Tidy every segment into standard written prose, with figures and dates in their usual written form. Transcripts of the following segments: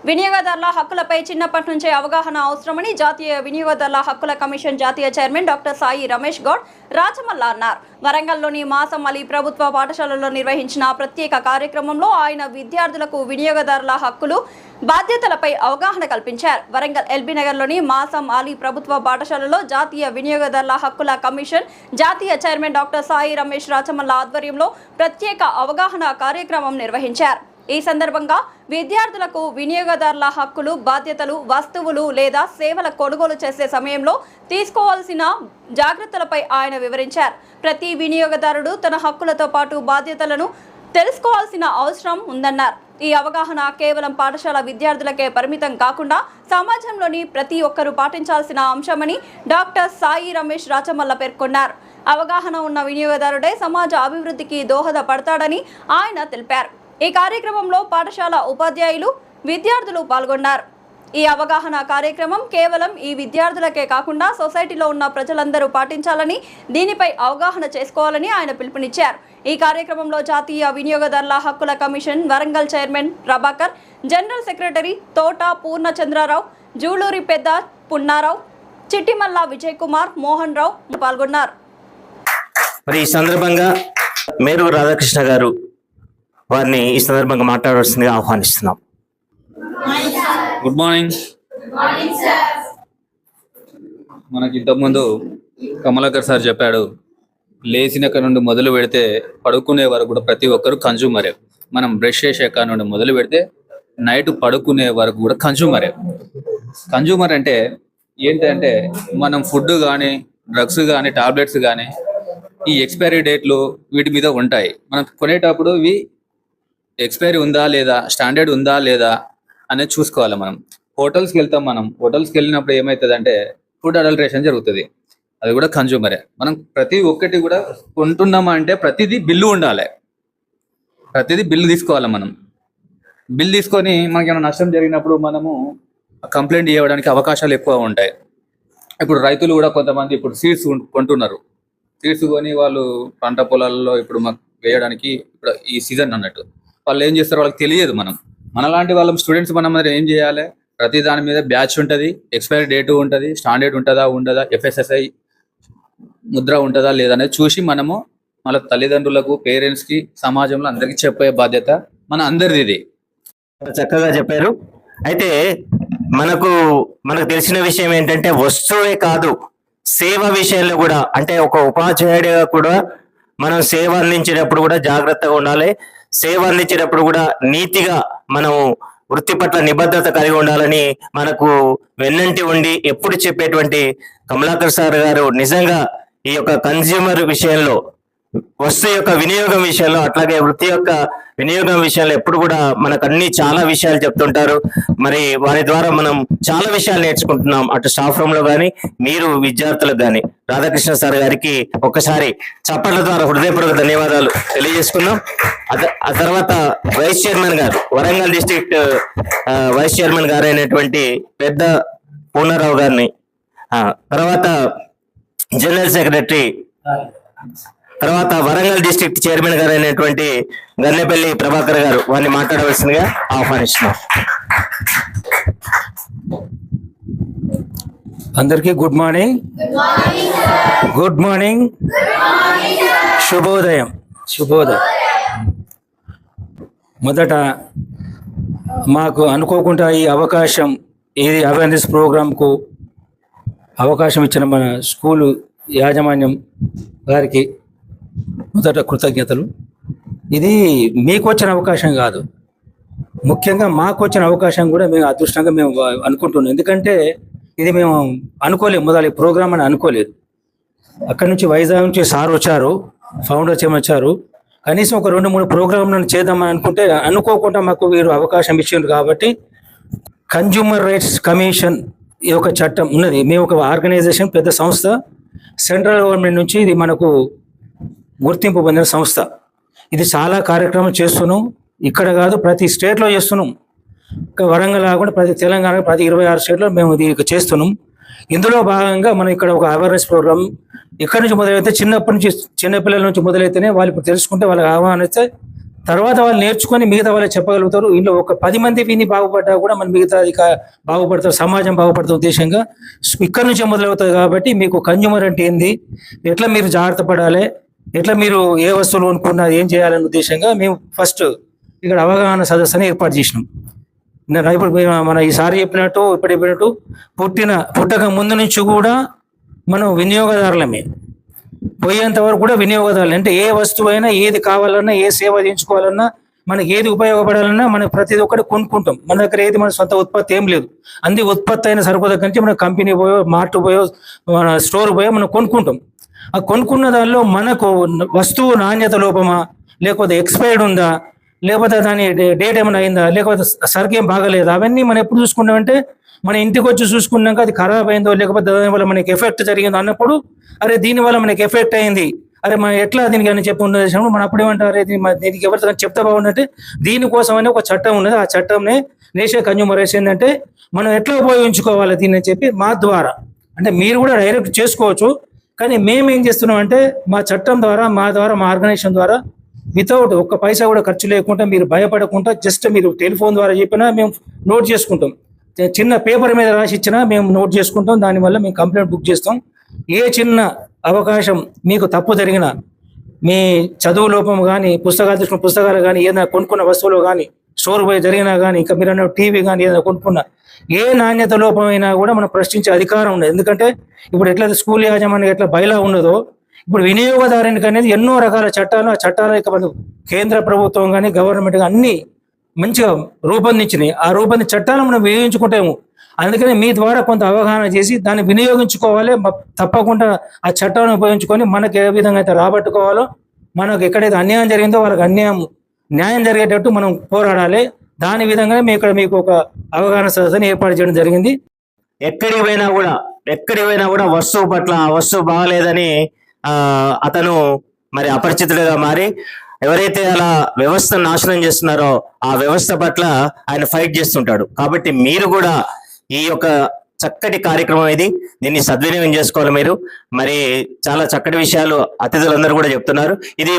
వినియోగదారుల హక్కులపై చిన్నప్పటి నుంచే అవగాహన అవసరమని జాతీయ వినియోగదారుల హక్కుల కమిషన్ జాతీయ చైర్మన్ డాక్టర్ సాయి రమేష్ గౌడ్ రాచమల్ల అన్నారు. వరంగల్లోని మాసం అలీ ప్రభుత్వ పాఠశాలలో నిర్వహించిన ప్రత్యేక కార్యక్రమంలో ఆయన విద్యార్థులకు వినియోగదారుల హక్కులు బాధ్యతలపై అవగాహన కల్పించారు. వరంగల్ ఎల్బీ నగర్లోని మాసం అలీ ప్రభుత్వ పాఠశాలలో జాతీయ వినియోగదారుల హక్కుల కమిషన్ జాతీయ చైర్మన్ డాక్టర్ సాయి రమేష్ రాచమల్ల ఆధ్వర్యంలో ప్రత్యేక అవగాహన కార్యక్రమం నిర్వహించారు. ఈ సందర్భంగా విద్యార్థులకు వినియోగదారుల హక్కులు, బాధ్యతలు, వస్తువులు లేదా సేవల కొనుగోలు చేసే సమయంలో తీసుకోవాల్సిన జాగ్రత్తలపై ఆయన వివరించారు. ప్రతి వినియోగదారుడు తన హక్కులతో పాటు బాధ్యతలను తెలుసుకోవాల్సిన అవసరం ఉందన్నారు. ఈ అవగాహన కేవలం పాఠశాల విద్యార్థులకే పరిమితం కాకుండా సమాజంలోని ప్రతి ఒక్కరూ పాటించాల్సిన అంశమని డాక్టర్ సాయి రమేష్ రాచమల్ల పేర్కొన్నారు. అవగాహన ఉన్న వినియోగదారుడే సమాజ అభివృద్ధికి దోహదపడతాడని ఆయన తెలిపారు. ఈ కార్యక్రమంలో పాఠశాల ఉపాధ్యాయులు, విద్యార్థులు పాల్గొన్నారు. ఈ అవగాహన కార్యక్రమం కేవలం ఈ విద్యార్థులకే కాకుండా సొసైటీలో ఉన్న ప్రజలందరూ పాటించాలని, దీనిపై అవగాహన చేసుకోవాలని ఆయన పిలుపునిచ్చారు. ఈ కార్యక్రమంలో జాతీయ వినియోగదారుల హక్కుల commission Warangal chairman Prabhakar, general secretary తోట పూర్ణచంద్రరావు, జూలూరి పెద్ద పున్నారావు, చిట్టిమల్ల విజయ్ కుమార్, మోహన్ రావు పాల్గొన్నారు. మరి ఈ సందర్భంగా మేరు రాధాకృష్ణ గారు వారిని ఈ సందర్భంగా మాట్లాడాల్సిందిగా ఆహ్వానిస్తున్నాం. Good morning. మనకి ఇంతకుముందు కమలాకర్ సార్ చెప్పాడు, లేచినక నుండి మొదలు పెడితే పడుకునే వరకు కూడా ప్రతి ఒక్కరు కన్జ్యూమరే. మనం బ్రష్ చేసాక నుండి మొదలు పెడితే నైట్ పడుకునే వరకు కూడా కన్జ్యూమరే. కన్జ్యూమర్ అంటే ఏంటంటే మనం ఫుడ్ కానీ, డ్రగ్స్ కానీ, టాబ్లెట్స్ కానీ ఈ ఎక్స్పైరీ డేట్లు వీటి మీద ఉంటాయి. మనం కొనేటప్పుడు ఇవి ఎక్స్పైరీ ఉందా లేదా, స్టాండర్డ్ ఉందా లేదా అనేది చూసుకోవాలి. మనం హోటల్స్కి వెళ్తాం. మనం హోటల్స్కి వెళ్ళినప్పుడు ఏమవుతుందంటే ఫుడ్ అడల్ట్రేషన్ జరుగుతుంది. అది కూడా కన్జ్యూమరే. మనం ప్రతి ఒక్కటి కూడా కొంటున్నామా అంటే ప్రతిదీ బిల్లు ఉండాలి. ప్రతిదీ బిల్లు తీసుకోవాలి. మనం బిల్ తీసుకొని మనకి ఏమైనా నష్టం జరిగినప్పుడు మనము కంప్లైంట్ ఇవ్వడానికి అవకాశాలు ఎక్కువ ఉంటాయి. ఇప్పుడు రైతులు కూడా కొంతమంది ఇప్పుడు సీడ్స్ కొంటున్నారు. సీడ్స్ కొని వాళ్ళు పంట పొలాల్లో ఇప్పుడు మాకు వేయడానికి ఇప్పుడు ఈ సీజన్ అన్నట్టు వాళ్ళు ఏం చేస్తారు, వాళ్ళకి తెలియదు. మనలాంటి వాళ్ళ స్టూడెంట్స్ మనం ఏం చేయాలి, ప్రతి దాని మీద బ్యాచ్ ఉంటుంది, ఎక్స్పైరీ డేటు ఉంటుంది, స్టాండర్డ్ ఉంటుందా ఉండదా, FSSAI ముద్ర ఉంటుందా లేదా అనేది చూసి మనము మన తల్లిదండ్రులకు, పేరెంట్స్కి, సమాజంలో అందరికీ చెప్పే బాధ్యత మన అందరిది. ఇది చక్కగా చెప్పారు. అయితే మనకు తెలిసిన విషయం ఏంటంటే వస్తువే కాదు, సేవ విషయంలో కూడా, అంటే ఒక ఉపాధ్యాయుడిగా కూడా మనం సేవ అందించేటప్పుడు కూడా జాగ్రత్తగా ఉండాలి. సేవ అందించేటప్పుడు కూడా నీతిగా మనం వృత్తి పట్ల నిబద్ధత కలిగి ఉండాలని మనకు వెన్నంటి ఉండి ఎప్పుడు చెప్పేటువంటి కమలాకర్ సార్ గారు నిజంగా ఈ యొక్క కన్స్యూమర్ విషయంలో, వస్తువు యొక్క వినియోగం విషయంలో, అట్లాగే వృత్తి యొక్క వినియోగం విషయంలో ఎప్పుడు కూడా మనకు చాలా విషయాలు చెప్తుంటారు. మరి వారి ద్వారా మనం చాలా విషయాలు నేర్చుకుంటున్నాం. అటు స్టాఫ్ రూమ్ లో కానీ, మీరు విద్యార్థులకు కానీ. రాధాకృష్ణ సార్ గారికి ఒక్కసారి చప్పట్ల ద్వారా హృదయపూర్వక ధన్యవాదాలు తెలియజేసుకున్నాం. ఆ తర్వాత వైస్ చైర్మన్ గారు, వరంగల్ డిస్ట్రిక్ట్ వైస్ చైర్మన్ గారు అయినటువంటి పెద్ద పూర్ణరావు గారిని, తర్వాత జనరల్ సెక్రటరీ, తర్వాత వరంగల్ డిస్ట్రిక్ట్ చైర్మన్ గారు అయినటువంటి గన్నెపల్లి ప్రభాకర్ గారు, వారిని మాట్లాడవలసిందిగా ఆహ్వానిస్తున్నాం. అందరికీ గుడ్ మార్నింగ్. గుడ్ మార్నింగ్, శుభోదయం. మొదట మాకు అనుకోకుండా ఈ అవకాశం, ఇది అవేర్నెస్ ప్రోగ్రాంకు అవకాశం ఇచ్చిన మన స్కూలు యాజమాన్యం గారికి మొదట కృతజ్ఞతలు. ఇది మీకు వచ్చిన అవకాశం కాదు, ముఖ్యంగా మాకు వచ్చిన అవకాశం కూడా మేము అదృష్టంగా మేము అనుకుంటున్నాం. ఎందుకంటే ఇది మేము అనుకోలేదు, మొదలు ఈ ప్రోగ్రామ్ అని అనుకోలేదు. అక్కడి నుంచి వైజాగ్ నుంచి సార్ వచ్చారు, ఫౌండర్స్ వచ్చారు. కనీసం ఒక 2-3 ప్రోగ్రాంలను చేద్దామని అనుకుంటే అనుకోకుండా మాకు వీరు అవకాశం ఇచ్చిండ్రు. కాబట్టి కన్జ్యూమర్ రైట్స్ కమిషన్ ఈ ఒక చట్టం ఉన్నది. మేము ఒక ఆర్గనైజేషన్, పెద్ద సంస్థ, సెంట్రల్ గవర్నమెంట్ నుంచి ఇది మనకు గుర్తింపు పొందిన సంస్థ. ఇది చాలా కార్యక్రమం చేస్తున్నాం. ఇక్కడ కాదు, ప్రతి స్టేట్లో చేస్తున్నాం. వరంగల్ కాకుండా ప్రతి తెలంగాణ, ప్రతి 26 స్టేట్లో మేము ఇది చేస్తున్నాం. ఇందులో భాగంగా మనం ఇక్కడ ఒక అవేర్నెస్ ప్రోగ్రామ్ ఇక్కడి నుంచి మొదలైతే, చిన్నప్పటి నుంచి, చిన్నపిల్లల నుంచి మొదలైతేనే వాళ్ళు ఇప్పుడు తెలుసుకుంటే వాళ్ళకి ఆహ్వానిస్తే తర్వాత వాళ్ళు నేర్చుకొని మిగతా వాళ్ళు చెప్పగలుగుతారు. ఇంట్లో ఒక 10 మంది విని బాగుపడ్డా కూడా మన మిగతా బాగుపడతారు, సమాజం బాగుపడుతున్న ఉద్దేశంగా ఇక్కడ నుంచే మొదలవుతుంది. కాబట్టి మీకు కన్జ్యూమర్ అంటే ఏంది, ఎట్లా మీరు జాగ్రత్త పడాలి, ఎట్లా మీరు ఏ వస్తువులు కొనుక్కున్నా ఏం చేయాలనే ఉద్దేశంగా మేము ఫస్ట్ ఇక్కడ అవగాహన సదస్సుని ఏర్పాటు చేసినాం. ఇప్పుడు మన ఈసారి చెప్పినట్టు పుట్టక ముందు నుంచి కూడా మనం వినియోగదారులమే, పోయేంత వరకు కూడా వినియోగదారులు. అంటే ఏ వస్తువు అయినా, ఏది కావాలన్నా, ఏ సేవ చేయించుకోవాలన్నా, మనకి ఏది ఉపయోగపడాలన్నా మనం ప్రతి ఒక్కటి కొనుక్కుంటాం. మన దగ్గర ఏది మన సొంత ఉత్పత్తి ఏం లేదు. అంది ఉత్పత్తి అయిన సరుకు దగ్గర నుంచి మన కంపెనీ పోయో, మార్ట్ పోయో, మన స్టోర్ పోయో మనం కొనుక్కుంటాం. ఆ కొనుక్కున్న దానిలో మనకు వస్తువు నాణ్యత లోపమా, లేకపోతే ఎక్స్పైర్డ్ ఉందా, లేకపోతే దాని డేట్ ఏమైనా అయిందా, లేకపోతే సరుకు ఏం బాగలేదా, అవన్నీ మనం ఎప్పుడు చూసుకుంటామంటే మన ఇంటికి వచ్చి చూసుకున్నాక అది ఖరాబ్ అయిందో, లేకపోతే దానివల్ల మనకి ఎఫెక్ట్ జరిగిందో అన్నప్పుడు, అరే దీనివల్ల మనకి ఎఫెక్ట్ అయింది, అరే మనం ఎట్లా దీనికి అని చెప్పి ఉన్నప్పుడు మనం అప్పుడు ఏమంటారు, దీనికి ఎవరితో చెప్తే బాగుందంటే దీనికోసం అని ఒక చట్టం ఉన్నది. ఆ చట్టంనే నేషనల్ కన్జ్యూమర్ రైట్స్ ఏంటంటే మనం ఎట్లా ఉపయోగించుకోవాలి దీన్ని అని చెప్పి మా ద్వారా, అంటే మీరు కూడా డైరెక్ట్ చేసుకోవచ్చు, కానీ మేము ఏం చేస్తున్నాం అంటే మా చట్టం ద్వారా, మా ఆర్గనైజేషన్ ద్వారా వితౌట్ ఒక్క పైసా కూడా ఖర్చు లేకుండా, మీరు భయపడకుండా, జస్ట్ మీరు టెలిఫోన్ ద్వారా చెప్పినా మేము నోట్ చేసుకుంటాం. చిన్న పేపర్ మీద రాసి ఇచ్చినా మేము నోట్ చేసుకుంటాం. దానివల్ల మేము కంప్లైంట్ బుక్ చేస్తాం. ఏ చిన్న అవకాశం మీకు తప్పు జరిగినా, మీ చదువు లోపం కానీ, పుస్తకాలు కానీ, ఏదైనా కొనుక్కున్న వస్తువులు కానీ, స్టోర్ పోయి జరిగినా కానీ, ఇంకా మీరు అన్న టీవీ కానీ ఏదైనా కొనుక్కున్నా, ఏ నాణ్యత లోపమైనా కూడా మనం ప్రశ్నించే అధికారం ఉండదు. ఎందుకంటే ఇప్పుడు ఎట్లయితే స్కూల్ యాజమాన్యం ఎట్లా బయలా ఉన్నదో, ఇప్పుడు వినియోగదారునికి అనేది ఎన్నో రకాల చట్టాలు, ఆ చట్టాల యొక్క కేంద్ర ప్రభుత్వం కానీ, గవర్నమెంట్ కానీ అన్ని మంచిగా రూపొందించినాయి. ఆ రూపొందించిన చట్టాలను మనం వినియోగించుకుంటాము. అందుకని మీ ద్వారా కొంత అవగాహన చేసి దాన్ని వినియోగించుకోవాలి. తప్పకుండా ఆ చట్టాలను ఉపయోగించుకొని మనకు ఏ విధంగా అయితే రాబట్టుకోవాలో, మనకు ఎక్కడైతే అన్యాయం జరిగిందో వాళ్ళకి న్యాయం జరిగేటట్టు మనం పోరాడాలి. దాని విధంగానే మీకు ఒక అవగాహన సదస్సుని ఏర్పాటు చేయడం జరిగింది. ఎక్కడికి పోయినా కూడా వస్తువు పట్ల ఆ వస్తువు బాగలేదని అతను మరి అపరిచితుడిగా మారి ఎవరైతే అలా వ్యవస్థను నాశనం చేస్తున్నారో ఆ వ్యవస్థ పట్ల ఆయన ఫైట్ చేస్తుంటాడు. కాబట్టి మీరు కూడా ఈ యొక్క చక్కటి కార్యక్రమం ఇది, దీన్ని సద్వినియోగం చేసుకోవాలి. మీరు మరి చాలా చక్కటి విషయాలు అతిథులందరూ కూడా చెప్తున్నారు. ఇది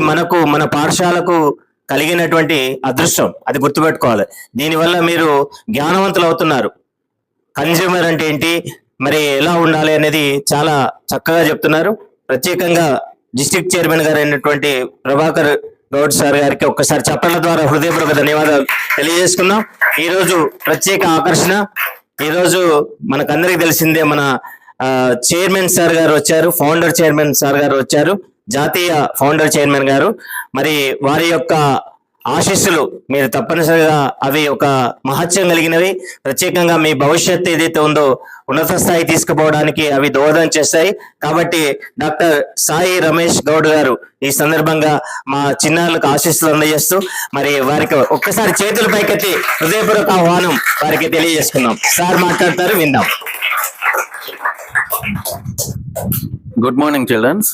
మన పాఠశాలకు కలిగినటువంటి అదృష్టం, అది గుర్తుపెట్టుకోవాలి. దీనివల్ల మీరు జ్ఞానవంతులు అవుతున్నారు. కన్జ్యూమర్ అంటే ఏంటి, మరి ఎలా ఉండాలి అనేది చాలా చక్కగా చెప్తున్నారు. ప్రత్యేకంగా డిస్ట్రిక్ట్ చైర్మన్ గారు అయినటువంటి ప్రభాకర్ గౌడ్ సార్ గారికి ఒక్కసారి చప్పట్ల ద్వారా హృదయపూర్వక ధన్యవాదాలు తెలియజేసుకుందాం. ఈరోజు ప్రత్యేక ఆకర్షణ, ఈరోజు మనకందరికి తెలిసిందే, మన చైర్మన్ సార్ గారు వచ్చారు, ఫౌండర్ చైర్మన్ సార్ గారు వచ్చారు, జాతీయ ఫౌండర్ చైర్మన్ గారు. మరి వారి యొక్క ఆశీస్సులు మీరు తప్పనిసరిగా, అవి ఒక మహత్యం కలిగినవి. ప్రత్యేకంగా మీ భవిష్యత్తు ఏదైతే ఉందో ఉన్నత స్థాయి తీసుకుపోవడానికి అవి దోహదం చేస్తాయి. కాబట్టి డాక్టర్ సాయి రమేష్ గౌడ్ గారు ఈ సందర్భంగా మా చిన్నారులకు ఆశీస్సులు అందజేస్తూ మరి వారికి ఒక్కసారి చేతుల పైకెత్తి హృదయపూర్వక ఆహ్వానం వారికి తెలియజేసుకుందాం. సార్ మాట్లాడతారు, విందాం. Good morning childrens.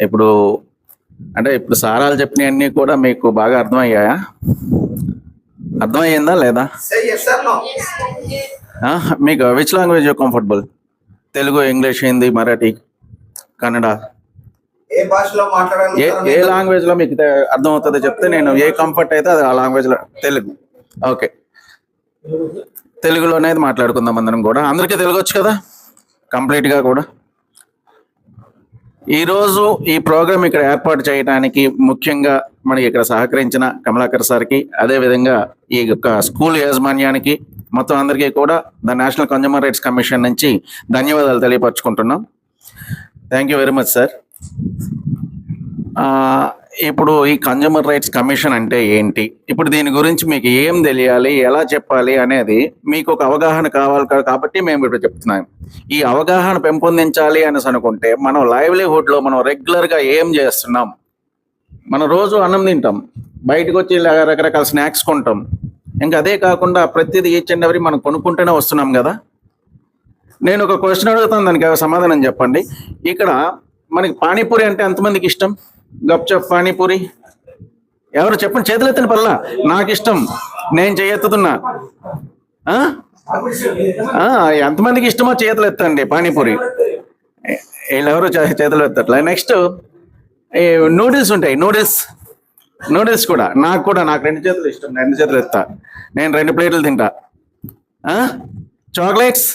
ఇప్పుడు సారాలు చెప్పినవన్నీ కూడా మీకు బాగా అర్థమయ్యాయా? అర్థమయ్యిందా లేదా? మీకు which language comfortable? Telugu, English, Hindi, Marathi, Kannada, A language లో మీకు అర్థమవుతుందో చెప్తే నేను ఏ కంఫర్ట్ అయితే అది ఆ లాంగ్వేజ్ లో. తెలుగు, ఓకే, తెలుగులోనే మాట్లాడుకుందాం అందరం కూడా. అందరికీ తెలుగు వచ్చు కదా కంప్లీట్ గా కూడా. ఈరోజు ఈ ప్రోగ్రామ్ ఇక్కడ ఏర్పాటు చేయడానికి ముఖ్యంగా మనకి ఇక్కడ సహకరించిన కమలాకర్ సార్కి, అదేవిధంగా ఈ యొక్క స్కూల్ యాజమాన్యానికి, మొత్తం అందరికీ కూడా the national consumer rights commission నుంచి ధన్యవాదాలు తెలియపరచుకుంటున్నాం. Thank you very much sir. ఇప్పుడు ఈ కన్జ్యూమర్ రైట్స్ కమిషన్ అంటే ఏంటి, ఇప్పుడు దీని గురించి మీకు ఏం తెలియాలి, ఎలా చెప్పాలి అనేది మీకు ఒక అవగాహన కావాలి కాబట్టి మేము ఇప్పుడు చెప్తున్నాం. ఈ అవగాహన పెంపొందించాలి అనేసి అనుకుంటే మనం లైవ్లీహుడ్లో మనం రెగ్యులర్గా ఏం చేస్తున్నాం, మనం రోజు అన్నం తింటాం, బయటకు వచ్చి రకరకాల స్నాక్స్ కొంటాం, ఇంకా అదే కాకుండా ప్రతిదీ ఈచ్ అండ్ ఎవరీ మనం కొనుక్కుంటూనే వస్తున్నాం కదా. నేను ఒక క్వశ్చన్ అడుగుతాను, దానికి సమాధానం చెప్పండి. ఇక్కడ మనకి పానీపూరి అంటే ఎంతమందికి ఇష్టం? గప్చప్, పానీపూరి ఎవరు చెప్పండి, చేతులు ఎత్తిన పర్లా. నాకు ఇష్టం, నేను చేయెత్తుతున్నా. ఎంతమందికి ఇష్టమో చేతులు ఎత్తండి. పానీపూరి వీళ్ళెవరు చేతులు ఎత్తట్లే. నెక్స్ట్ నూడిల్స్ ఉంటాయి, నూడిల్స్ నూడిల్స్ కూడా నాకు 2 చేతులు ఇష్టం, 2 చేతులు ఎత్తా, నేను 2 ప్లేట్లు తింటా. చాక్లెట్స్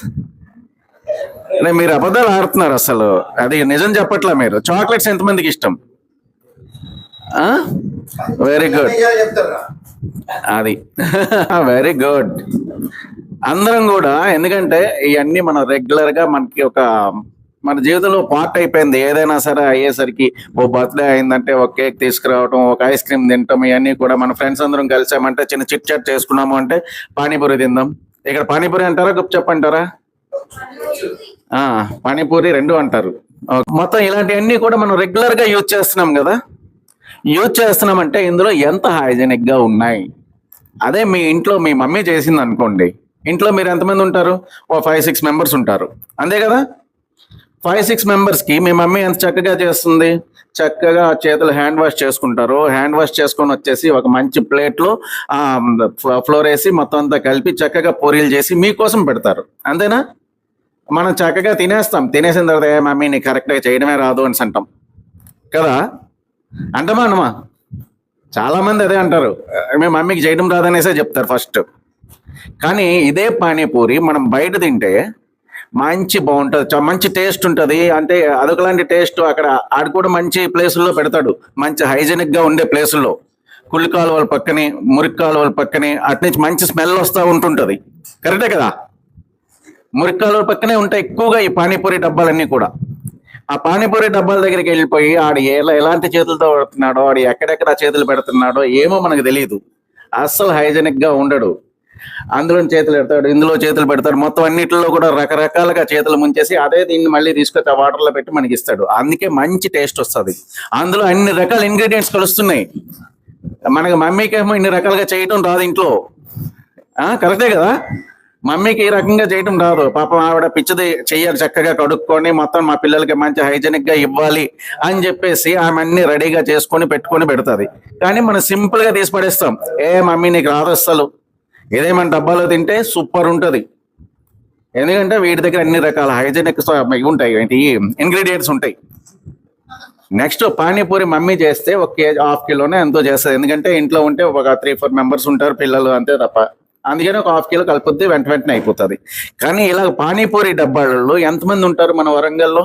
మీరు అబద్ధాలు ఆడుతున్నారు, అసలు అది నిజం చెప్పట్లా మీరు. చాక్లెట్స్ ఎంతమందికి ఇష్టం? వెరీ గుడ్, అది వెరీ గుడ్. అందరం కూడా, ఎందుకంటే ఇవన్నీ మనం రెగ్యులర్ గా మనకి మన జీవితంలో పార్ట్ అయిపోయింది. ఏదైనా సరే అయ్యేసరికి ఓ బర్త్డే అయిందంటే ఒక కేక్ తీసుకురావటం, ఒక ఐస్ క్రీమ్ తింటాం, ఇవన్నీ కూడా మన ఫ్రెండ్స్ అందరం కలిసామంటే చిన్న చిట్ చాట్ చేసుకున్నాము అంటే పానీపూరి తిందాం. ఇక్కడ పానీపూరి అంటారా గుప్చప్ అంటారా? పానీపూరి 2 అంటారు. మొత్తం ఇలాంటివన్నీ కూడా మనం రెగ్యులర్ గా యూజ్ చేస్తున్నాం కదా. యూజ్ చేస్తున్నామంటే ఇందులో ఎంత హైజెనిక్ గా ఉన్నాయి. అదే మీ ఇంట్లో మీ మమ్మీ చేసింది అనుకోండి, ఇంట్లో మీరు ఎంతమంది ఉంటారు? ఓ 5-6 మెంబర్స్ ఉంటారు, అంతే కదా. 5-6 మెంబర్స్ కి మీ మమ్మీ ఎంత చక్కగా చేస్తుంది. చక్కగా చేతులు హ్యాండ్ వాష్ చేసుకుంటారు. హ్యాండ్ వాష్ చేసుకొని వచ్చేసి ఒక మంచి ప్లేట్లో ఫ్లోర్ వేసి మొత్తం అంతా కలిపి చక్కగా పూరీలు చేసి మీకోసం పెడతారు, అంతేనా. మనం చక్కగా తినేస్తాం. తినేసిన తర్వాత మమ్మీ నీకు కరెక్ట్గా చేయడమే రాదు అని అంటాం కదా. అంటమా అనమా? చాలా మంది అదే అంటారు, మీ మమ్మీకి చేయడం రాదనేసే చెప్తారు ఫస్ట్. కానీ ఇదే పానీపూరి మనం బయట తింటే మంచి బాగుంటుంది, మంచి టేస్ట్ ఉంటుంది. అంటే అదొకలాంటి టేస్ట్. అక్కడ ఆడు కూడా మంచి ప్లేసుల్లో పెడతాడు, మంచి హైజెనిక్ గా ఉండే ప్లేసుల్లో, కుళ్ళి కాలువల పక్కనే, మురికి కాలువల పక్కనే, అటు నుంచి మంచి స్మెల్ వస్తూ ఉంటుంటుంది. కరెక్టే కదా. మురికి కాలువల పక్కనే ఉంటాయి ఎక్కువగా ఈ పానీపూరి డబ్బాలన్నీ కూడా. ఆ పానీపూరి డబ్బాల దగ్గరికి వెళ్ళిపోయి ఆడు ఎలాంటి చేతులతో పెడుతున్నాడో, ఆడు ఎక్కడెక్కడ చేతులు పెడుతున్నాడో ఏమో మనకు తెలియదు. అస్సలు హైజెనిక్ గా ఉండడు. అందులో చేతులు పెడతాడు, ఇందులో చేతులు పెడతాడు, మొత్తం అన్నిటిలో కూడా రకరకాలుగా చేతులు ముంచేసి అదే దీన్ని మళ్ళీ తీసుకొచ్చి ఆ వాటర్లో పెట్టి మనకి ఇస్తాడు. అందుకే మంచి టేస్ట్ వస్తుంది. అందులో అన్ని రకాల ఇంగ్రీడియంట్స్ కలుస్తున్నాయి. మనకి మమ్మీకి ఏమో ఇన్ని రకాలుగా చేయటం రాదు ఇంట్లో, కరెక్టే కదా. మమ్మీకి ఈ రకంగా చేయటం రాదు. పాపం ఆవిడ పిచ్చిది చెయ్యాలి, చక్కగా కడుక్కొని మొత్తం మా పిల్లలకి మంచి హైజెనిక్ గా ఇవ్వాలి అని చెప్పేసి ఆమె అన్ని రెడీగా చేసుకొని పెట్టుకొని పెడతాది. కానీ మనం సింపుల్ గా తీసి పడేస్తాం. మమ్మీ నీకు రాదు అస్సలు, ఏదే మన డబ్బాలో తింటే సూపర్ ఉంటుంది. ఎందుకంటే వీటి దగ్గర అన్ని రకాల హైజెనిక్ ఉంటాయి, ఏంటి ఇంగ్రీడియంట్స్ ఉంటాయి. నెక్స్ట్ పానీపూరి మమ్మీ చేస్తే 1 కేజీ 1/2 కిలోనే ఎంతో చేస్తుంది. ఎందుకంటే ఇంట్లో ఉంటే ఒక 3-4 మెంబర్స్ ఉంటారు పిల్లలు, అంతే తప్ప. అందుకని ఒక 1/2 కిలో కలిపొద్ది వెంటనే అయిపోతుంది. కానీ ఇలా పానీపూరి డబ్బాలలో ఎంతమంది ఉంటారు మన వరంగల్లో?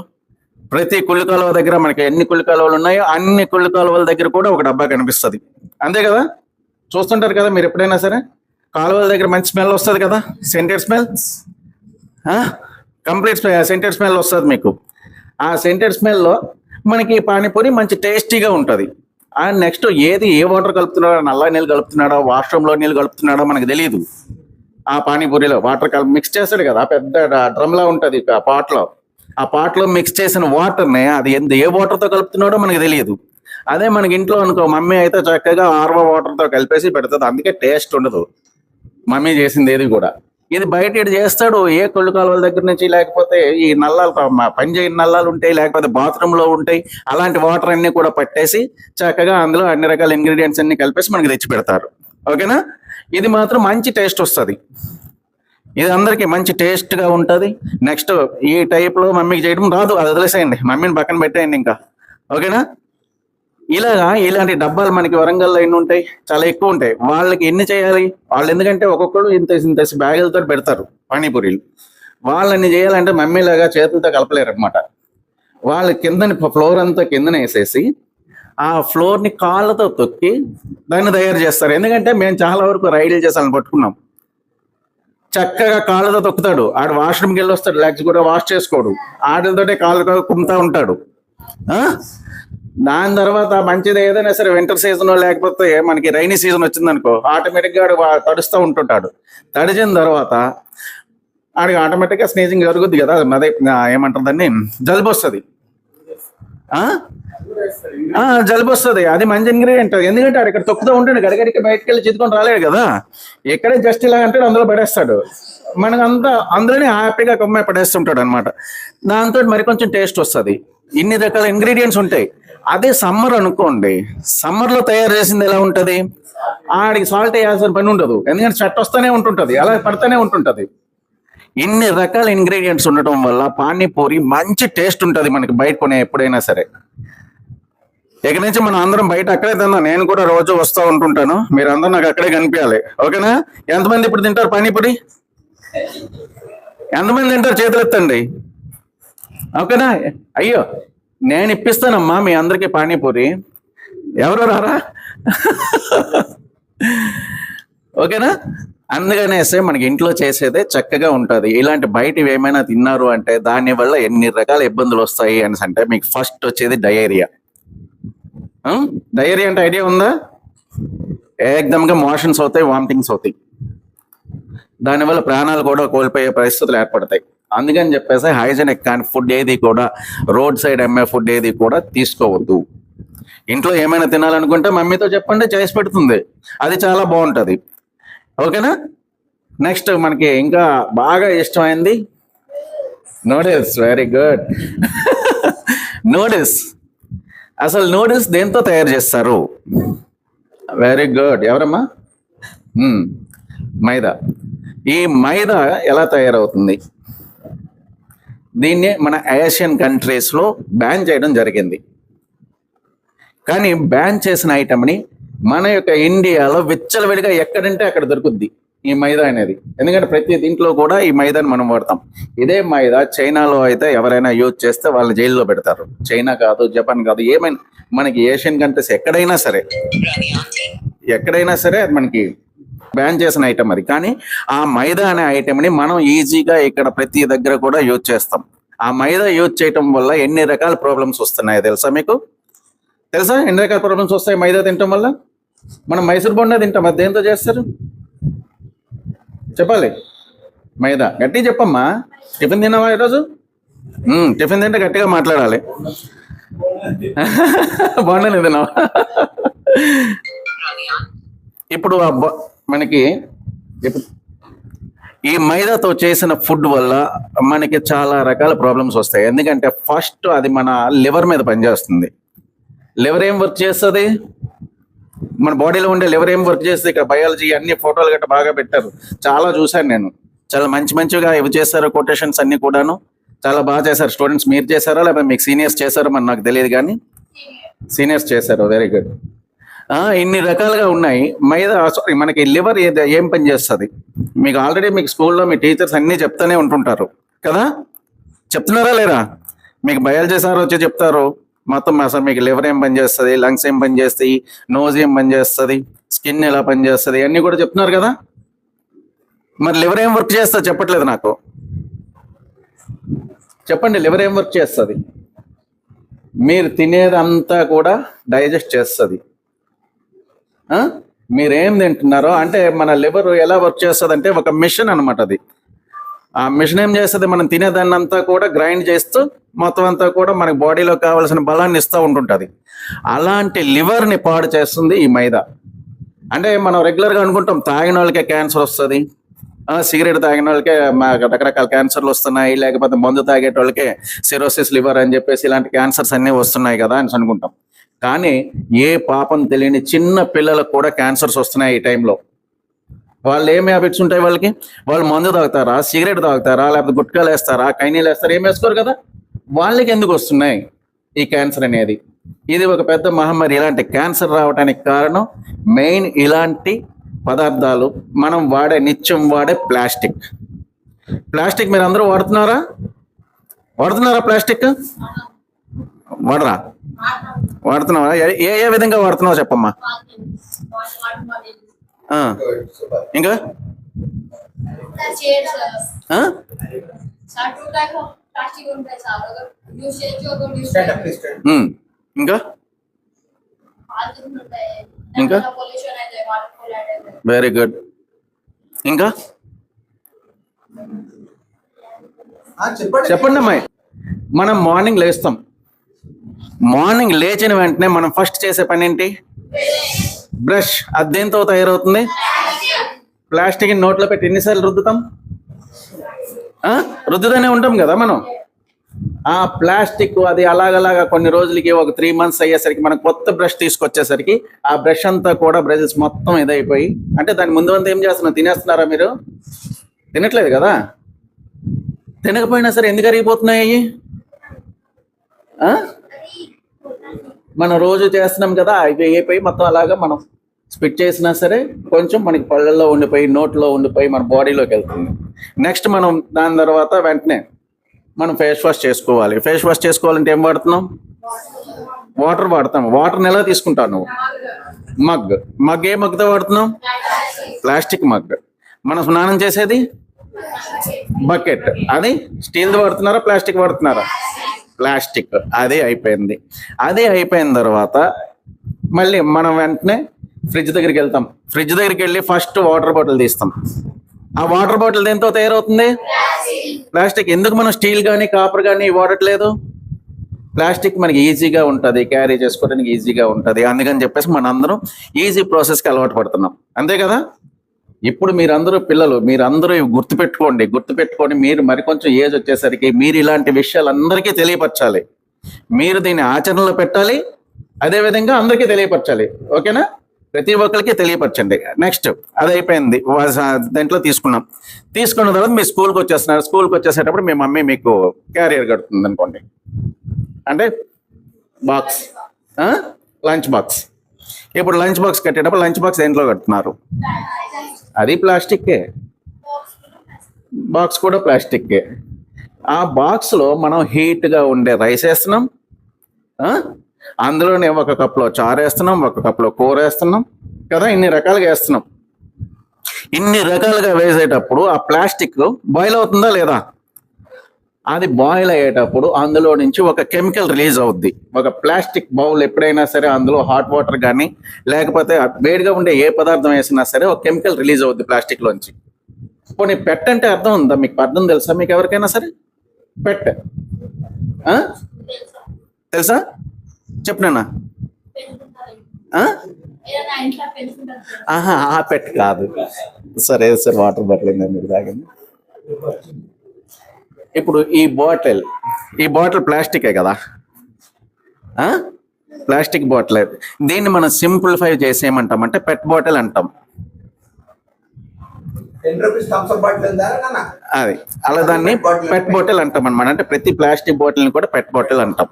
ప్రతి కుళ్ళి కాలువ దగ్గర, మనకి ఎన్ని కుళ్ళి కాలువలు ఉన్నాయో అన్ని కుళ్ళి కాలువల దగ్గర కూడా ఒక డబ్బా కనిపిస్తుంది, అంతే కదా. చూస్తుంటారు కదా మీరు ఎప్పుడైనా సరే. కాలువల దగ్గర మంచి స్మెల్ వస్తుంది కదా, scented smell, complete scented smell వస్తుంది మీకు. ఆ సెంటెడ్ స్మెల్లో మనకి పానీపూరి మంచి టేస్టీగా ఉంటుంది. అండ్ నెక్స్ట్ ఏ వాటర్ కలుపుతున్నాడో, నల్ల నీళ్ళు కలుపుతున్నాడో, వాష్రూమ్లో నీళ్ళు కలుపుతున్నాడో మనకు తెలియదు. ఆ పానీపూరిలో వాటర్ మిక్స్ చేస్తాడు కదా, పెద్ద డ్రమ్లా ఉంటుంది ఆ పాట్లో. ఆ పాట్లో మిక్స్ చేసిన వాటర్ని అది ఏ వాటర్తో కలుపుతున్నాడో మనకు తెలియదు. అదే మనకి ఇంట్లో అనుకో, మమ్మీ అయితే చక్కగా ఆర్వో వాటర్తో కలిపేసి పెడుతుంది. అందుకే టేస్ట్ ఉండదు మమ్మీ చేసింది ఏది కూడా. ఇది బయట ఇటు చేస్తాడు, ఏ కొళ్ళు కాలువల దగ్గర నుంచి, లేకపోతే ఈ నల్లాలు పనిచేయని నల్లాలు ఉంటాయి, లేకపోతే బాత్రూంలో ఉంటాయి, అలాంటి వాటర్ అన్ని కూడా పట్టేసి చక్కగా అందులో అన్ని రకాల ఇంగ్రీడియంట్స్ అన్ని కలిపేసి మనకి తెచ్చి పెడతారు, ఓకేనా. ఇది మాత్రం మంచి టేస్ట్ వస్తుంది, ఇది అందరికి మంచి టేస్ట్ గా ఉంటది. నెక్స్ట్ ఈ టైప్ లో మమ్మీకి చేయడం రాదు, అది వదిలేసేయండి, మమ్మీని పక్కన పెట్టేయండి ఇంకా, ఓకేనా. ఇలాంటి డబ్బాలు మనకి వరంగల్లో ఎన్ని ఉంటాయి, చాలా ఎక్కువ ఉంటాయి. వాళ్ళకి ఎన్ని చేయాలి వాళ్ళు, ఎందుకంటే ఒక్కొక్కరు ఇంత బ్యాగులతో పెడతారు పానీపూరీలు. వాళ్ళని చేయాలంటే మమ్మీలాగా చేతులతో కలపలేరు అనమాట. వాళ్ళ కిందని ఫ్లోర్ అంతా కిందన వేసేసి ఆ ఫ్లోర్ ని కాళ్ళతో తొక్కి దాన్ని తయారు చేస్తారు. ఎందుకంటే మేము చాలా వరకు రైడ్లు చేసాలని పట్టుకున్నాం. చక్కగా కాళ్ళతో తొక్కుతాడు, ఆడు వాష్రూమ్కి వెళ్ళి వస్తాడు, లెగ్స్ కూడా వాష్ చేసుకోడు, ఆటలతోటే కాళ్ళు కుమ్ముతా ఉంటాడు. దాని తర్వాత మంచిది ఏదైనా సరే వింటర్ సీజన్ లేకపోతే మనకి రైనీ సీజన్ వచ్చిందనుకో, ఆటోమేటిక్గా ఆడు తడుస్తూ ఉంటుంటాడు. తడిచిన తర్వాత ఆడికి ఆటోమేటిక్గా స్నేజింగ్ జరుగుద్ది కదా, అదే ఏమంటారు దాన్ని, జలుబు వస్తుంది. జలుబు వస్తుంది, అది మంచి ఇంగ్రీడియంట్. ఎందుకంటే ఆడు ఇక్కడ తొక్కుతూ ఉంటాడు, గడిగడికి బయటకు వెళ్ళి చిత్తుకొని రాలేడు కదా, ఎక్కడే జస్ట్ ఇలా అంటాడు అందులో పడేస్తాడు. మనకంతా అందులోనే హ్యాపీగా కొమ్మాయి పడేస్తుంటాడు అనమాట. దాంతో మరి కొంచెం టేస్ట్ వస్తుంది. ఇన్ని రకాల ఇంగ్రీడియంట్స్ ఉంటాయి. అదే సమ్మర్ అనుకోండి, సమ్మర్ లో తయారు చేసింది ఎలా ఉంటది, ఆడికి సాల్ట్ వేయాల్సిన పని ఉండదు, ఎందుకంటే చెట్టు వస్తూనే ఉంటుంటది, అలా పడుతూనే ఉంటుంటది. ఇన్ని రకాల ఇంగ్రీడియంట్స్ ఉండటం వల్ల పానీపూరి మంచి టేస్ట్ ఉంటుంది మనకి బయట కొనే ఎప్పుడైనా సరే. ఇక నుంచి మనం అందరం బయట అక్కడే తిందాం. నేను కూడా రోజు వస్తూ ఉంటుంటాను, మీరు అందరూ నాకు అక్కడే కనిపించాలి. ఓకేనా? ఎంతమంది ఇప్పుడు తింటారు పానీపూరి? ఎంతమంది తింటారు? చేతులు ఎత్తండి. ఓకేనా? అయ్యో, నేను ఇప్పిస్తానమ్మా మీ అందరికీ పానీపూరి. ఎవరు రారా? ఓకేనా? అందుకనేసే మనకి ఇంట్లో చేసేదే చక్కగా ఉంటుంది. ఇలాంటి బయట ఏమైనా తిన్నారు అంటే దాని వల్ల ఎన్ని రకాల ఇబ్బందులు వస్తాయి అని అంటే మీకు ఫస్ట్ వచ్చేది డయేరియా. డయేరియా అంటే ఐడియా ఉందా? ఏకదమ్గా మోషన్స్ అవుతాయి, వామిటింగ్స్ అవుతాయి. దానివల్ల ప్రాణాలు కూడా కోల్పోయే పరిస్థితులు ఏర్పడతాయి. అందుకని చెప్పేసి హైజెనిక్ కానీ ఫుడ్ ఏది కూడా, రోడ్ సైడ్ అమ్మే ఫుడ్ ఏది కూడా తీసుకోవద్దు. ఇంట్లో ఏమైనా తినాలనుకుంటే మమ్మీతో చెప్పండి, చేసి పెడుతుంది, అది చాలా బాగుంటుంది. ఓకేనా? నెక్స్ట్ మనకి ఇంకా బాగా ఇష్టమైంది నూడిల్స్. Very good. నూడిల్స్. అసలు నూడిల్స్ దేంతో తయారు చేస్తారు? Very good. ఎవరమ్మా? మైదా. ఈ మైదా ఎలా తయారవుతుంది? దీన్ని మన ఏషియన్ కంట్రీస్లో బ్యాన్ చేయడం జరిగింది. కానీ బ్యాన్ చేసిన ఐటమ్ని మన యొక్క ఇండియాలో విచ్చలవిడిగా ఎక్కడంటే అక్కడ దొరుకుద్ది ఈ మైదా అనేది. ఎందుకంటే ప్రతి దీంట్లో కూడా ఈ మైదాని మనం వాడతాం. ఇదే మైదా చైనాలో అయితే ఎవరైనా యూజ్ చేస్తే వాళ్ళని జైల్లో పెడతారు. చైనా కాదు, జపాన్ కాదు, ఏమైనా మనకి ఏషియన్ కంట్రీస్ ఎక్కడైనా సరే అది మనకి బ్యాన్ చేసిన ఐటమ్ అది. కానీ ఆ మైదా అనే ఐటమ్ని మనం ఈజీగా ఇక్కడ ప్రతి దగ్గర కూడా యూజ్ చేస్తాం. ఆ మైదా యూజ్ చేయటం వల్ల ఎన్ని రకాల ప్రాబ్లమ్స్ వస్తున్నాయో తెలుసా మీకు? తెలుసా ఎన్ని రకాల ప్రాబ్లమ్స్ వస్తాయి మైదా తినటం వల్ల? మనం మైసూర్ బొండా తింటాం, అది దేంతో చేస్తారు చెప్పాలి? మైదా. గట్టిగా చెప్పమ్మా. టిఫిన్ తిన్నావా ఈరోజు? టిఫిన్ తింటే గట్టిగా మాట్లాడాలి. బొండా తిన్నావా? ఇప్పుడు మనకి ఈ మైదాతో చేసిన ఫుడ్ వల్ల మనకి చాలా రకాల ప్రాబ్లమ్స్ వస్తాయి. ఎందుకంటే ఫస్ట్ అది మన లివర్ మీద పనిచేస్తుంది. లివర్ ఏం వర్క్ చేస్తుంది? మన బాడీలో ఉండే లివర్ ఏం వర్క్ చేస్తుంది? ఇక్కడ బయాలజీ అన్ని ఫోటోలు గట్రా బాగా పెట్టారు, చాలా చూశాను నేను. చాలా మంచిగా ఇవి చేశారు, కొటేషన్స్ అన్ని కూడాను చాలా బాగా చేశారు. స్టూడెంట్స్ మీరు చేశారా లేకపోతే మీకు సీనియర్స్ చేశారో మరి నాకు తెలియదు, కానీ సీనియర్స్ చేశారు. Very good. ఇన్ని రకాలుగా ఉన్నాయి. మైదా సారీ మనకి లివర్ ఏం పని చేస్తుంది? మీకు ఆల్రెడీ మీకు స్కూల్లో మీ టీచర్స్ అన్నీ చెప్తూనే ఉంటుంటారు కదా, చెప్తున్నారా లేరా? మీకు బయాలజీ సార్ వచ్చి చెప్తారు మొత్తం అసలు మీకు లివర్ ఏం పని చేస్తుంది, లంగ్స్ ఏం పని చేస్తాయి, నోజ్ ఏం పని చేస్తుంది, స్కిన్ ఎలా పని చేస్తుంది, అన్నీ కూడా చెప్తున్నారు కదా. మరి లివర్ ఏం వర్క్ చేస్తుంది చెప్పట్లేదు నాకు. చెప్పండి, లివర్ ఏం వర్క్ చేస్తుంది? మీరు తినేదంతా కూడా డైజెస్ట్ చేస్తుంది. మీరేం తింటున్నారో అంటే మన లివర్ ఎలా వర్క్ చేస్తుంది అంటే ఒక మిషన్ అనమాట అది. ఆ మిషన్ ఏం చేస్తుంది? మనం తినేదాన్ని అంతా కూడా గ్రైండ్ చేస్తూ మొత్తం అంతా కూడా మనకి బాడీలో కావాల్సిన బలాన్ని ఇస్తూ ఉంటుంటుంది. అలాంటి లివర్ని పాడు చేస్తుంది ఈ మైదా. అంటే మనం రెగ్యులర్గా అనుకుంటాం తాగిన వాళ్ళకే క్యాన్సర్ వస్తుంది, సిగరెట్ తాగిన వాళ్ళకే రకరకాల క్యాన్సర్లు వస్తున్నాయి, లేకపోతే మందు తాగేటోళ్ళకే సిరోసిస్ లివర్ అని చెప్పేసి ఇలాంటి క్యాన్సర్స్ అన్నీ వస్తున్నాయి కదా అని అనుకుంటాం. కానీ ఏ పాపం తెలియని చిన్న పిల్లలకు కూడా క్యాన్సర్స్ వస్తున్నాయి ఈ టైంలో. వాళ్ళు ఏం హ్యాబిట్స్ ఉంటాయి వాళ్ళకి? వాళ్ళు మందు తాగుతారా, సిగరెట్ తాగుతారా, లేకపోతే గుట్కాలు వేస్తారా, కైనీలు వేస్తారా, ఏం వేసుకోరు కదా. వాళ్ళకి ఎందుకు వస్తున్నాయి ఈ క్యాన్సర్ అనేది? ఇది ఒక పెద్ద మహమ్మారి. ఇలాంటి క్యాన్సర్ రావడానికి కారణం మెయిన్ ఇలాంటి పదార్థాలు. మనం నిత్యం వాడే ప్లాస్టిక్ మీరు అందరూ వాడుతున్నారా ప్లాస్టిక్? వాడుతున్నావా? ఏ విధంగా వాడుతున్నావు చెప్పమ్మా. ఇంకా ఇంకా ఇంకా వెరీ గుడ్. ఇంకా చెప్పండి అమ్మాయి. మనం మార్నింగ్ లేస్తాం, మార్నింగ్ లేచిన వెంటనే మనం ఫస్ట్ చేసే పని ఏంటి? బ్రష్. అది దేంతో తయారవుతుంది? ప్లాస్టిక్ నోట్లో పెట్టి ఎన్నిసార్లు రుద్దుతాం? రుద్దుతూనే ఉంటాం కదా మనం. ఆ ప్లాస్టిక్ అది అలాగలాగా కొన్ని రోజులకి ఒక 3 months అయ్యేసరికి మనకు కొత్త బ్రష్ తీసుకొచ్చేసరికి ఆ బ్రష్ అంతా కూడా బ్రషెస్ మొత్తం ఇదైపోయి, అంటే దాని ముందు అంతా ఏం చేస్తున్నారు? తినేస్తున్నారా మీరు? తినట్లేదు కదా. తినకపోయినా సరే ఎందుకు అరిగిపోతున్నాయి? మనం రోజు చేస్తున్నాం కదా, అవి అయిపోయి మొత్తం అలాగా మనం స్పిట్ చేసినా సరే కొంచెం మనకి పళ్ళల్లో ఉండిపోయి నోట్లో ఉండిపోయి మన బాడీలోకి వెళ్తుంది. నెక్స్ట్ మనం దాని తర్వాత వెంటనే మనం ఫేస్ వాష్ చేసుకోవాలి. ఫేస్ వాష్ చేసుకోవాలంటే ఏం వాడుతున్నాం? వాటర్ వాడతాం. వాటర్ని ఎలా తీసుకుంటావు నువ్వు? మగ్ ఏ మగ్తో వాడుతున్నాం? Plastic mug. మనం స్నానం చేసేది బకెట్, అది స్టీల్ది వాడుతున్నారా ప్లాస్టిక్ వాడుతున్నారా? ప్లాస్టిక్. అదే అయిపోయింది. అదే అయిపోయిన తర్వాత మళ్ళీ మనం వెంటనే ఫ్రిడ్జ్ దగ్గరికి వెళ్తాం. ఫ్రిడ్జ్ దగ్గరికి వెళ్ళి ఫస్ట్ వాటర్ బాటిల్ తీస్తాం. ఆ వాటర్ బాటిల్ దేంతో తయారవుతుంది? ప్లాస్టిక్. ఎందుకు మనం స్టీల్ కానీ కాపర్ కానీ వాడట్లేదు? ప్లాస్టిక్ మనకి ఈజీగా ఉంటుంది, క్యారీ చేసుకోవడానికి ఈజీగా ఉంటుంది, అందుకని చెప్పేసి మనందరం ఈజీ ప్రాసెస్కి అలవాటు పడుతున్నాం. అంతే కదా? ఇప్పుడు మీరందరూ పిల్లలు, మీరందరూ ఇవి గుర్తుపెట్టుకొని మీరు మరికొంచెం ఏజ్ వచ్చేసరికి మీరు ఇలాంటి విషయాలు అందరికీ తెలియపరచాలి. మీరు దీన్ని ఆచరణలో పెట్టాలి, అదేవిధంగా అందరికీ తెలియపరచాలి. ఓకేనా? ప్రతి ఒక్కరికి తెలియపరచండి. నెక్స్ట్ అది అయిపోయింది, దాంట్లో తీసుకున్న తర్వాత మీరు స్కూల్కి వచ్చేస్తున్నారు. స్కూల్కి వచ్చేసేటప్పుడు మీ మమ్మీ మీకు క్యారియర్ కడుతుంది అనుకోండి, అంటే బాక్స్, లంచ్ బాక్స్. ఇప్పుడు లంచ్ బాక్స్ కట్టేటప్పుడు లంచ్ బాక్స్ దేంట్లో కడుతున్నారు? అది ప్లాస్టిక్కే. బాక్స్ కూడా ప్లాస్టిక్కే. ఆ బాక్స్లో మనం హీట్గా ఉండే రైస్ వేస్తున్నాం, అందులోనే ఒక కప్లో చారు వేస్తున్నాం, ఒక కప్లో కూర వేస్తున్నాం కదా, ఇన్ని రకాలుగా వేస్తున్నాం. ఇన్ని రకాలుగా వేసేటప్పుడు ఆ ప్లాస్టిక్ బాయిల్ అవుతుందా లేదా? అది బాయిల్ అయ్యేటప్పుడు అందులో నుంచి ఒక కెమికల్ రిలీజ్ అవుద్ది. ఒక ప్లాస్టిక్ బౌల్ ఎప్పుడైనా సరే అందులో హాట్ వాటర్ కానీ లేకపోతే వేడిగా ఉండే ఏ పదార్థం వేసినా సరే ఒక కెమికల్ రిలీజ్ అవుద్ది ప్లాస్టిక్ లోంచి. పోనీ పెట్ అంటే అర్థం ఉందా మీకు? అర్థం తెలుసా మీకు ఎవరికైనా సరే? పెట్ తెలుసా? చెప్పనా? ఆహా, ఆ పెట్ కాదు. సరే సార్, వాటర్ బాటిల్ ఏంటంటే మీరు తాగింది. ఇప్పుడు ఈ బాటిల్ ప్లాస్టికే కదా, ప్లాస్టిక్ బాటిల్. దీన్ని మనం సింప్లిఫై చేసి ఏమంటామంటే పెట్ బాటిల్ అంటాం. అది అలా దాన్ని పెట్ బాటిల్ అంటాం అనమాట. అంటే ప్రతి ప్లాస్టిక్ బాటిల్ని కూడా పెట్ బాటిల్ అంటాం.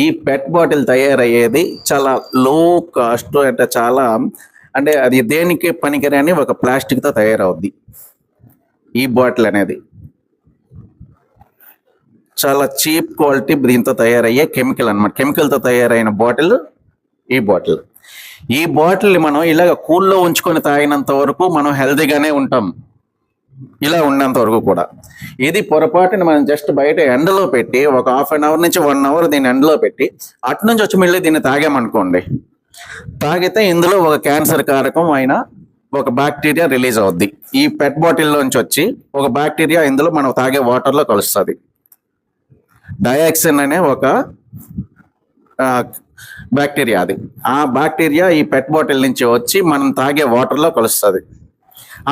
ఈ పెట్ బాటిల్ తయారయ్యేది చాలా లో కాస్ట్, అంటే చాలా, అంటే అది దేనికి పనికిరాని ఒక ప్లాస్టిక్తో తయారవుద్ది. ఈ బాటిల్ అనేది చాలా చీప్ క్వాలిటీ, దీంతో తయారయ్యే కెమికల్ అనమాట. కెమికల్తో తయారైన బాటిల్ ఈ బాటిల్ని మనం ఇలాగ కూల్లో ఉంచుకొని తాగినంత వరకు మనం హెల్తీగానే ఉంటాం, ఇలా ఉన్నంత వరకు కూడా. ఇది పొరపాటుని మనం జస్ట్ బయట ఎండలో పెట్టి ఒక హాఫ్ అన్ అవర్ నుంచి 1 అవర్ దీన్ని ఎండలో పెట్టి అటు నుంచి వచ్చి మళ్ళీ దీన్ని తాగామనుకోండి, తాగితే ఇందులో ఒక క్యాన్సర్ కారకం అయిన ఒక బ్యాక్టీరియా రిలీజ్ అవుద్ది. ఈ పెట్ బాటిల్లోంచి వచ్చి ఒక బ్యాక్టీరియా ఇందులో మనం తాగే వాటర్లో కలుస్తుంది. డయాక్సిన్ అనే ఒక బ్యాక్టీరియా, అది ఆ బ్యాక్టీరియా ఈ పెట్ బాటిల్ నుంచి వచ్చి మనం తాగే వాటర్లో కలుస్తుంది.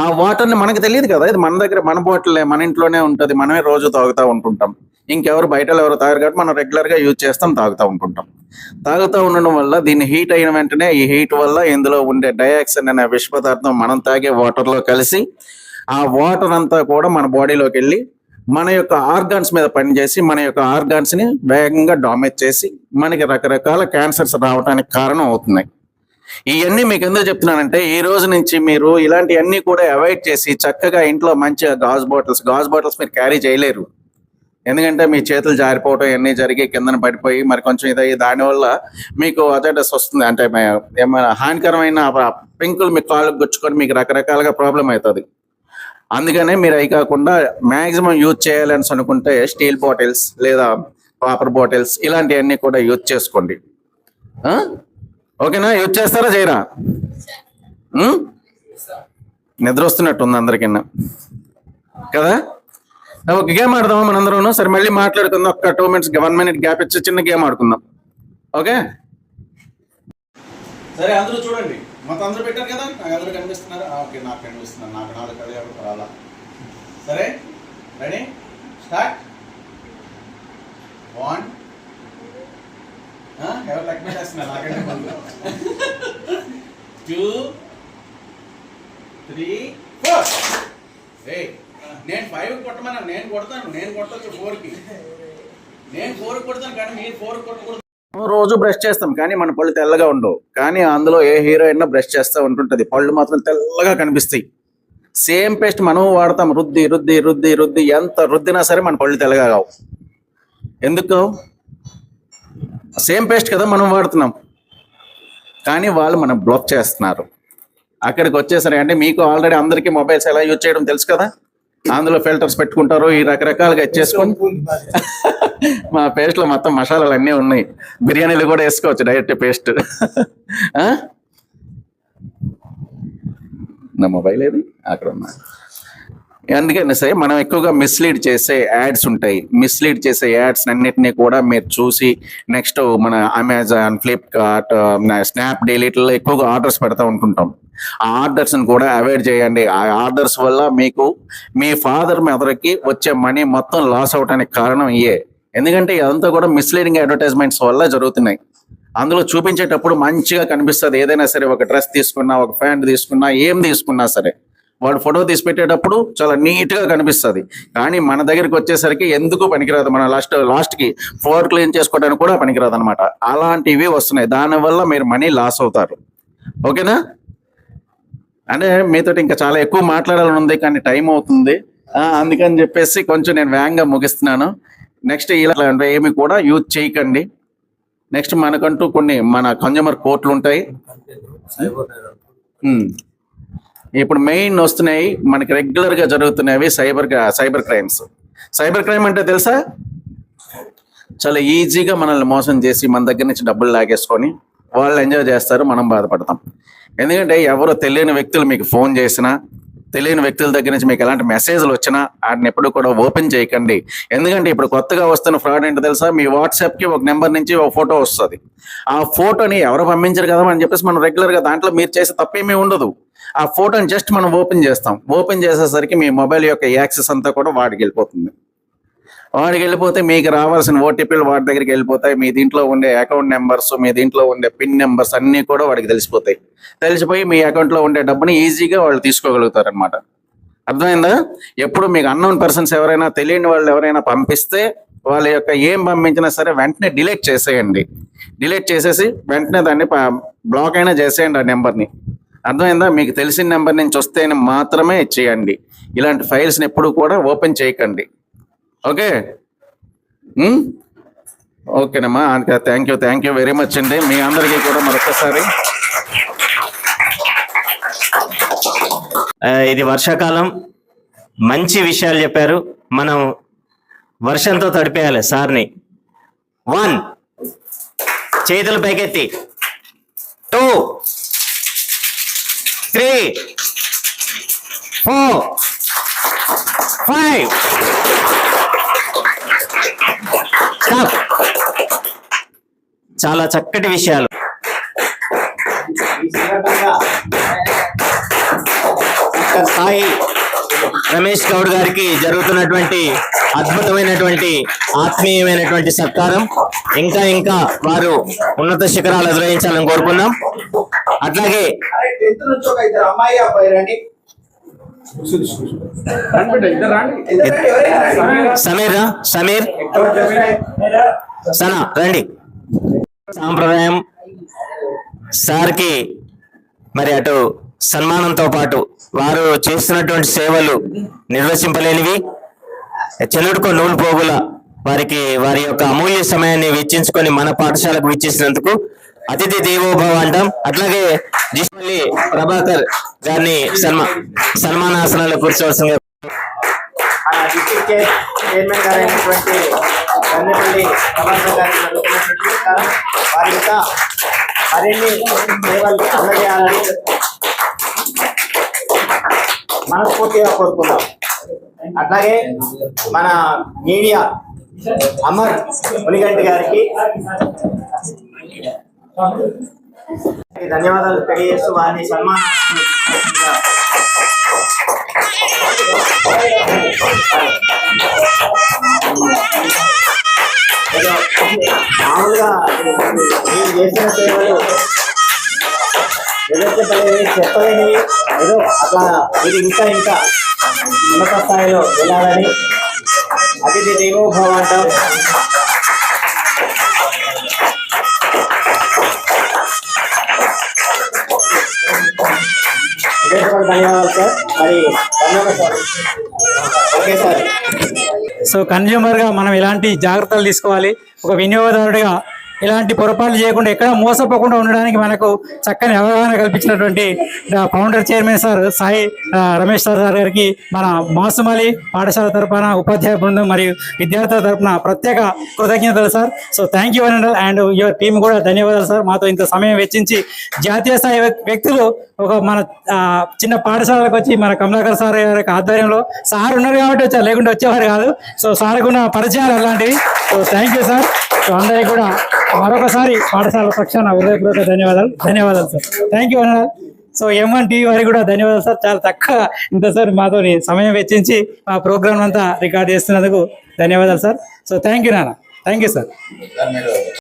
ఆ వాటర్ని మనకు తెలియదు కదా, ఇది మన దగ్గర, మన బాటిల్ మన ఇంట్లోనే ఉంటుంది, మనమే రోజు తాగుతూ ఉంటుంటాం. ఇంకెవరు బయటలో ఎవరు తాగరు కాబట్టి మనం రెగ్యులర్గా యూజ్ చేస్తాం, తాగుతూ ఉంటుంటాం. తాగుతూ ఉండడం వల్ల దీన్ని హీట్ అయిన వెంటనే ఈ హీట్ వల్ల ఇందులో ఉండే డయాక్సిన్ అనే విష పదార్థం మనం తాగే వాటర్లో కలిసి ఆ వాటర్ అంతా కూడా మన బాడీలోకి వెళ్ళి మన యొక్క ఆర్గాన్స్ మీద పనిచేసి మన యొక్క ఆర్గాన్స్ని వేగంగా డామేజ్ చేసి మనకి రకరకాల క్యాన్సర్స్ రావడానికి కారణం అవుతున్నాయి. ఇవన్నీ మీకు ఎందుకు చెప్తున్నానంటే, ఈ రోజు నుంచి మీరు ఇలాంటివన్నీ కూడా అవాయిడ్ చేసి చక్కగా ఇంట్లో మంచిగా గాజు బాటిల్స్ మీరు క్యారీ చేయలేరు. ఎందుకంటే మీ చేతులు జారిపోవటం ఇవన్నీ జరిగి కిందన పడిపోయి మరి కొంచెం ఇదయ్యి దానివల్ల మీకు అజాడస్ వస్తుంది. అంటే ఏమైనా హానికరమైన పెంకులు మీ కాళ్ళకు గుచ్చుకొని మీకు రకరకాలుగా ప్రాబ్లం అవుతుంది. అందుకనే మీరు అవి కాకుండా మ్యాక్సిమం యూజ్ చేయాలని అనుకుంటే స్టీల్ బాటిల్స్ లేదా కాపర్ బాటిల్స్ ఇలాంటివన్నీ కూడా యూజ్ చేసుకోండి. ఓకేనా? యూజ్ చేస్తారా చేయరా? నిద్ర వస్తున్నట్టుంది అందరికన్నా కదా. ఒక గేమ్ ఆడదాం మనందరం. సరే మళ్ళీ మాట్లాడుకుందాం. ఒక 2 minutes 1 minute గ్యాప్ ఇచ్చి చిన్న గేమ్ ఆడుకుందాం. ఓకే? సరే అందరూ చూడండి. మొత్తం అందరూ పెట్టారు కదా, నాకు అందరూ కనిపిస్తున్నారా? ఓకే, నాకు కనిపిస్తున్నారు. నాకు కదా ఎవరు రాలా. సరే రెడీ, స్టార్ట్. 1 ఎవరు లెక్క పెట్టేస్తున్నారు నాకంటే ముందు. 2 3 4. నేను 5 కొట్టమన్నా, నేను కొడతాను. నేను కొట్టచ్చు 4కి. రోజు బ్రష్ చేస్తాం కానీ మన పళ్ళు తెల్లగా ఉండవు. కానీ అందులో ఏ హీరోయిన్ బ్రష్ చేస్తూ ఉంటుంటది, పళ్ళు మాత్రం తెల్లగా కనిపిస్తాయి. సేమ్ పేస్ట్ మనం వాడతాం, రుద్ది రుద్ది రుద్ది రుద్ది ఎంత రుద్దినా సరే మన పళ్ళు తెల్లగా కావు. ఎందుకు? సేమ్ పేస్ట్ కదా మనం వాడుతున్నాం, కానీ వాళ్ళు మనం బ్లాక్ చేస్తున్నారు. అక్కడికి వచ్చేసరికి అంటే మీకు ఆల్రెడీ అందరికీ మొబైల్స్ ఎలా యూజ్ చేయడం తెలుసు కదా, అందులో ఫిల్టర్స్ పెట్టుకుంటారు, ఈ రకరకాలుగా ఇచ్చేసుకొని మా పేస్ట్లో మొత్తం మసాలాలు అన్నీ ఉన్నాయి. బిర్యానీలు కూడా వేసుకోవచ్చు డైరెక్ట్ పేస్ట్. నా మొబైల్ ఏది అక్కడ ఉన్నా. అందుకని సరే మనం ఎక్కువగా మిస్లీడ్ చేసే యాడ్స్ ఉంటాయి. మిస్లీడ్ చేసే యాడ్స్ అన్నిటినీ కూడా మీరు చూసి నెక్స్ట్ మన అమెజాన్, ఫ్లిప్కార్ట్, స్నాప్డీల్లో ఎక్కువగా ఆర్డర్స్ పెడతా ఉంటుంటాం. ఆ ఆర్డర్స్ని కూడా అవాయిడ్ చేయండి. ఆ ఆర్డర్స్ వల్ల మీకు మీ ఫాదర్ మదర్కి వచ్చే మనీ మొత్తం లాస్ అవడానికి కారణం ఇయే. ఎందుకంటే ఇదంతా కూడా మిస్లీడింగ్ అడ్వర్టైజ్మెంట్స్ వల్ల జరుగుతున్నాయి. అందులో చూపించేటప్పుడు మంచిగా కనిపిస్తుంది. ఏదైనా సరే ఒక డ్రెస్ తీసుకున్నా, ఒక ప్యాంట్ తీసుకున్నా, ఏం తీసుకున్నా సరే వాడు ఫోటో తీసి పెట్టేటప్పుడు చాలా నీట్గా కనిపిస్తుంది. కానీ మన దగ్గరికి వచ్చేసరికి ఎందుకు పనికిరాదు. మన లాస్ట్కి ఫ్లోర్ క్లీన్ చేసుకోవడానికి కూడా పనికిరాదు అనమాట. అలాంటివి వస్తున్నాయి. దానివల్ల మీరు మనీ లాస్ అవుతారు. ఓకేనా? అంటే మీతో ఇంకా చాలా ఎక్కువ మాట్లాడాలని ఉంది కానీ టైం అవుతుంది. అందుకని చెప్పేసి కొంచెం నేను వేగంగా ముగిస్తున్నాను. నెక్స్ట్ ఇలా ఏమి కూడా యూజ్ చేయకండి. నెక్స్ట్ మనకంటూ కొన్ని మన కన్జ్యూమర్ కోర్టులు ఉంటాయి. ఇప్పుడు మెయిన్ వస్తున్నాయి మనకి రెగ్యులర్గా జరుగుతున్నవి సైబర్ క్రైమ్స్. సైబర్ క్రైమ్ అంటే తెలుసా? చాలా ఈజీగా మనల్ని మోసం చేసి మన దగ్గర నుంచి డబ్బులు లాగేసుకొని వాళ్ళు ఎంజాయ్ చేస్తారు, మనం బాధపడతాం. ఎందుకంటే ఎవరో తెలియని వ్యక్తులు మీకు ఫోన్ చేసినా, తెలియని వ్యక్తుల దగ్గర నుంచి మీకు ఎలాంటి మెసేజ్లు వచ్చినా వాటిని ఎప్పుడు కూడా ఓపెన్ చేయకండి. ఎందుకంటే ఇప్పుడు కొత్తగా వస్తున్న ఫ్రాడ్ ఏంటో తెలుసా? మీ వాట్సాప్కి ఒక నెంబర్ నుంచి ఒక ఫోటో వస్తుంది. ఆ ఫోటోని ఎవరు పంపించారు కదా అని చెప్పేసి మనం రెగ్యులర్గా దాంట్లో మీరు చేసే తప్పేమీ ఉండదు. ఆ ఫోటోని జస్ట్ మనం ఓపెన్ చేస్తాం. ఓపెన్ చేసేసరికి మీ మొబైల్ యొక్క యాక్సెస్ అంతా కూడా వాడికి వెళ్ళిపోతుంది. వాడికి వెళ్ళిపోతే మీకు రావాల్సిన ఓటీపీలు వాడి దగ్గరికి వెళ్ళిపోతాయి. మీ దీంట్లో ఉండే అకౌంట్ నెంబర్స్, మీ దీంట్లో ఉండే పిన్ నెంబర్స్ అన్నీ కూడా వాడికి తెలిసిపోతాయి. తెలిసిపోయి మీ అకౌంట్లో ఉండే డబ్బుని ఈజీగా వాళ్ళు తీసుకోగలుగుతారు అనమాట. అర్థమైందా? ఎప్పుడు మీకు అన్నోన్ పర్సన్స్ ఎవరైనా, తెలియని వాళ్ళు ఎవరైనా పంపిస్తే వాళ్ళ యొక్క ఏం పంపించినా సరే వెంటనే డిలీట్ చేసేయండి. డిలీట్ చేసేసి వెంటనే దాన్ని బ్లాక్ అయినా చేసేయండి ఆ నెంబర్ని. అర్థమైందా? మీకు తెలిసిన నెంబర్ నుంచి వస్తే మాత్రమే చేయండి. ఇలాంటి ఫైల్స్ని ఎప్పుడు కూడా ఓపెన్ చేయకండి. ఓకే? ఓకేనమ్మా. థ్యాంక్ యూ వెరీ మచ్ అండి మీ అందరికీ కూడా మరొకసారి. ఇది వర్షాకాలం, మంచి విషయాలు చెప్పారు. మనం వర్షంతో తడిపేయాలి సార్ని. 1 చేతులు పైకెత్తి, 2 3 4 5 స్టాప్. చాలా చక్కటి విషయాలు. డాక్టర్ సాయి రమేష్ గౌడ్ గారికి జరుగుతున్నటువంటి అద్భుతమైనటువంటి ఆత్మీయమైనటువంటి సత్కారం. ఇంకా వారు ఉన్నత శిఖరాలు అధిరోహించాలని కోరుకుందాం. అట్లాగే సమీర్ సనా రండి. సాంప్రదాయం సార్కి మరి అటు సన్మానంతో పాటు వారు చేస్తున్నటువంటి సేవలు నిర్వచింపలేనివి. చెలుడుకో నూలు పోగుల వారికి వారి యొక్క అమూల్య సమయాన్ని వెచ్చించుకొని మన పాఠశాలకు విచ్చేసినందుకు అతిథి దేవోభవ అంటాం. అట్లాగే జిష్మల్లి ప్రభాకర్ గారిని సన్మానాసనాలు కూర్చోవలసిందిగా చైర్మన్ గారు అయినటువంటి గన్నెపల్లి ప్రభాకర్ గారికి జరుగుతున్నటువంటి వారి యొక్క మరిన్ని సేవలు అందజేయాలని మనస్ఫూర్తిగా కోరుకుందాం. అట్లాగే మన మీడియా అమర్ మునిగంటి గారికి ధన్యవాదాలు తెలియజేస్తూ వారిని మామూలుగా మీరు చేసిన సేవలు ఏదైతే చెప్పలేనివి ఏదో అట్లా ఇది ఇంకా ఉన్నత స్థాయిలో వెళ్ళాలని అతిథి దేవోభవ అంటాం. ధన్యవాదాలు సార్. మరి ధన్యవాదాలు సార్. Okay sir. సో కన్జ్యూమర్గా మనం ఎలాంటి జాగ్రత్తలు తీసుకోవాలి, ఒక వినియోగదారుడిగా ఎలాంటి పొరపాట్లు చేయకుండా ఎక్కడ మోసపోకుండా ఉండడానికి మనకు చక్కని అవగాహన కల్పించినటువంటి founder chairman sir Sai Ramesh sir గారికి మన మాసుమలి పాఠశాల తరపున ఉపాధ్యాయ బృందం మరియు విద్యార్థుల తరపున ప్రత్యేక కృతజ్ఞతలు sir. So thank you and your team కూడా ధన్యవాదాలు సార్. మాతో ఇంత సమయం వెచ్చించి జాతీయ స్థాయి వ్యక్తులు ఒక మన చిన్న పాఠశాలకు వచ్చి మన కమలాకర్ సార్ గారి ఆధ్వర్యంలో సార్ ఉన్నారు కాబట్టి వచ్చారు, లేకుంటే వచ్చేవారు కాదు. సో సార్కు ఉన్న పరిచయాలు అలాంటివి. So thank you sir. So అందరికీ కూడా మరొకసారి పాఠశాల పక్షాన హృదయపూర్వక ధన్యవాదాలు సార్. థ్యాంక్ యూ అన్నారు. సో M1 TV వారికి కూడా ధన్యవాదాలు సార్. చాలా తక్కువ ఇంతసారి మాతో సమయం వెచ్చించి మా ప్రోగ్రామ్ అంతా రికార్డ్ చేస్తున్నందుకు ధన్యవాదాలు సార్. సో థ్యాంక్ యూ నాన్న. Thank you sir.